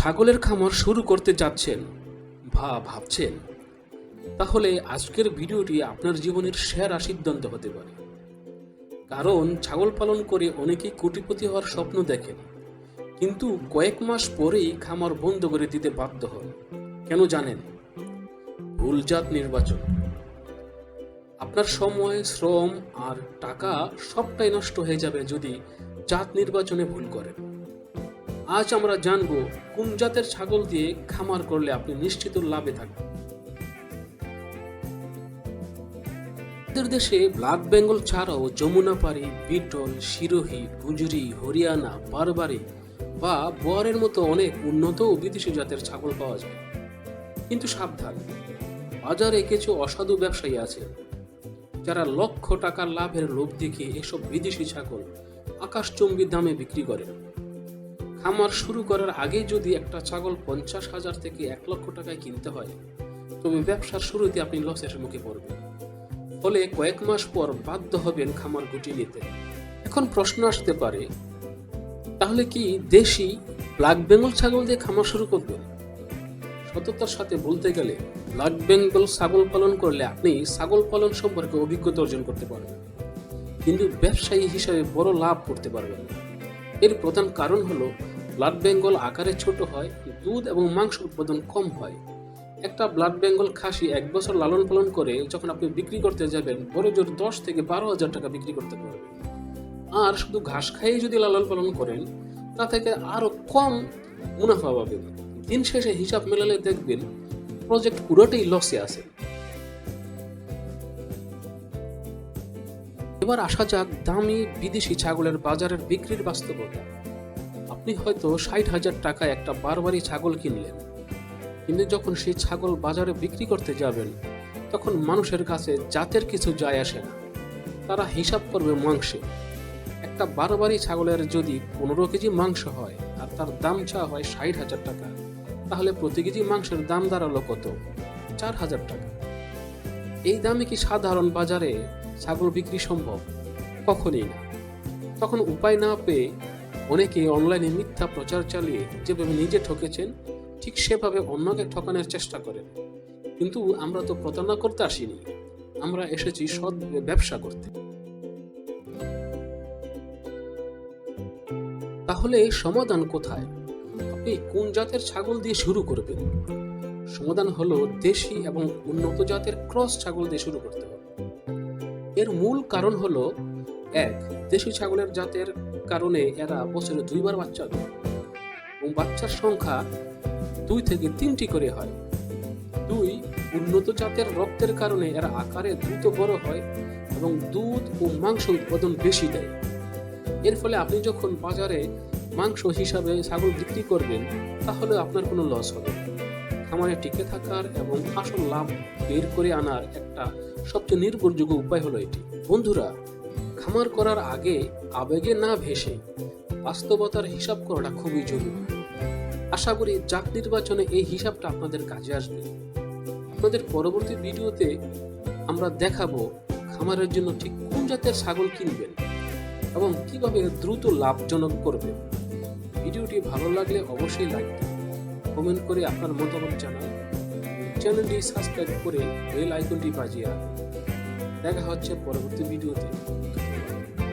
ছাগলের খামার শুরু করতে যাচ্ছেন বা ভাবছেন, তাহলে আজকের ভিডিওটি আপনার জীবনের সেরা সিদ্ধান্ত হতে পারে। কারণ ছাগল পালন করে অনেকেই কোটিপতি হওয়ার স্বপ্ন দেখেন, কিন্তু কয়েক মাস পরেই খামার বন্ধ করে দিতে বাধ্য হন। কেন জানেন? ভুল জাত নির্বাচন। আপনার সময়, শ্রম আর টাকা সবটাই নষ্ট হয়ে যাবে যদি জাত নির্বাচনে ভুল করেন। আজ আমরা জানব কোন জাতের ছাগল দিয়ে খামার করলে আপনি নিশ্চিত লাভে থাকবেন। আমাদের দেশে ব্ল্যাক বেঙ্গল ছাড়াও যমুনাপাড়ি, বিটল, সিরোহী, গুজরি, হরিয়ানা, বারবারি বা বোয়ারের মতো অনেক উন্নত ও বিদেশি জাতের ছাগল পাওয়া যায়। কিন্তু সাবধান, বাজারে কিছু অসাধু ব্যবসায়ী আছে যারা লক্ষ টাকার লাভের লোভ দেখিয়ে এসব বিদেশি ছাগল আকাশচুম্বী দামে বিক্রি করে। খামার শুরু করার আগে যদি একটা ছাগল 50,000 থেকে 1 লক্ষ টাকায় কিনতে হয়, তবে ব্যবসার শুরুতে আপনি লসের মুখে পড়বেন। ফলে কয়েক মাস পর বাধ্য হবেন খামার গুটিয়ে নিতে। এখন প্রশ্ন আসতে পারে, তাহলে কি দেশি ব্ল্যাক বেঙ্গল ছাগল দিয়ে খামার শুরু করবেন? সততার সাথে বলতে গেলে, ব্ল্যাক বেঙ্গল ছাগল পালন করলে আপনি ছাগল পালন সম্পর্কে অভিজ্ঞতা অর্জন করতে পারবেন, কিন্তু ব্যবসায়ী হিসাবে বড় লাভ করতে পারবেন না। এর প্রধান কারণ হলো ব্ল্যাক বেঙ্গল আকারে ছোট হয়, দুধ এবং মাংস উৎপাদন কম হয়। একটা ব্ল্যাক বেঙ্গল খাসি 1 বছর লালন পালন করে যখন আপনি বিক্রি করতে যাবেন, বড় জোর 10 থেকে 12,000 টাকা বিক্রি করতে পারবেন। আর শুধু ঘাস খাইয়ে যদি লালন পালন করেন, তা থেকে আরো কম মুনাফা পাবেন। দিন শেষে হিসাব মেলালে দেখবেন প্রজেক্ট পুরোটাই লসে আছে। এবার আসা যাক দামি বিদেশি ছাগলের বাজারের বিক্রির বাস্তবতা। আপনি হয়তো 60,000 টাকায় একটা বারবারি ছাগল কিনলেন, কিন্তু যখন সেই ছাগল বাজারে বিক্রি করতে যাবেন, তখন মানুষের কাছে জাতের কিছু যায় আসে না। তারা হিসাব করবে মাংসে। একটা বারবারি ছাগলের যদি 15 কেজি মাংস হয় আর তার দাম চাওয়া হয় 60,000 টাকা, তাহলে প্রতি কেজি মাংসের দাম দাঁড়ালো কত? 4,000 টাকা। এই দামে কি সাধারণ বাজারে ছাগল বিক্রি সম্ভব? কখনই না। তখন উপায় না পেয়ে অনেকে অনলাইনে মিথ্যা প্রচার চালিয়ে যেভাবে নিজে ঠকেছেন, ঠিক সেভাবে অন্যকে ঠকানোর চেষ্টা করেন। কিন্তু আমরা তো প্রতারণা করতে আসিনি, আমরা এসেছি সৎ ব্যবসা করতে। তাহলে সমাধান কোথায়? আপনি কোন জাতের ছাগল দিয়ে শুরু করবেন? সমাধান হলো দেশি এবং উন্নত জাতের ক্রস ছাগল দিয়ে শুরু করতে হবে। এর মূল কারণ হলো, 1, দেশি ছাগলের জাতের কারণে এরা বছরে 2 বার বাচ্চা দেয় এবং বাচ্চার সংখ্যা 2 থেকে 3টি করে হয়। 2, উন্নত জাতের রক্তের কারণে এরা আকারে দ্রুত বড় হয় এবং দুধ ও মাংস উৎপাদন বেশি দেয়। এর ফলে আপনি যখন বাজারে মাংস হিসাবে ছাগল বিক্রি করবেন, তাহলে আপনার কোনো লস হবে না। খামারে টিকে থাকার এবং আসল লাভ বের করে আনার একটা সবচেয়ে নির্ভরযোগ্য উপায় হলো এটি। বন্ধুরা, খামার করার আগে আবেগে না ভেসে বাস্তবতার হিসাব করাটা খুবই জরুরি। আশা করি জাত নির্বাচনে এই হিসাবটা আপনাদের কাজে আসবে। আপনাদের পরবর্তী ভিডিওতে আমরা দেখাবো খামারের জন্য ঠিক কোন জাতের ছাগল কিনবেন এবং কিভাবে দ্রুত লাভজনক করবেন। ভিডিওটি ভালো লাগলে অবশ্যই লাইক দিন, কমেন্ট করে আপনার মতামত জানান, চ্যানেলটি সাবস্ক্রাইব করে বেল আইকনটি বাজিয়ে রাখুন। দেখা হচ্ছে পরবর্তী ভিডিওতে।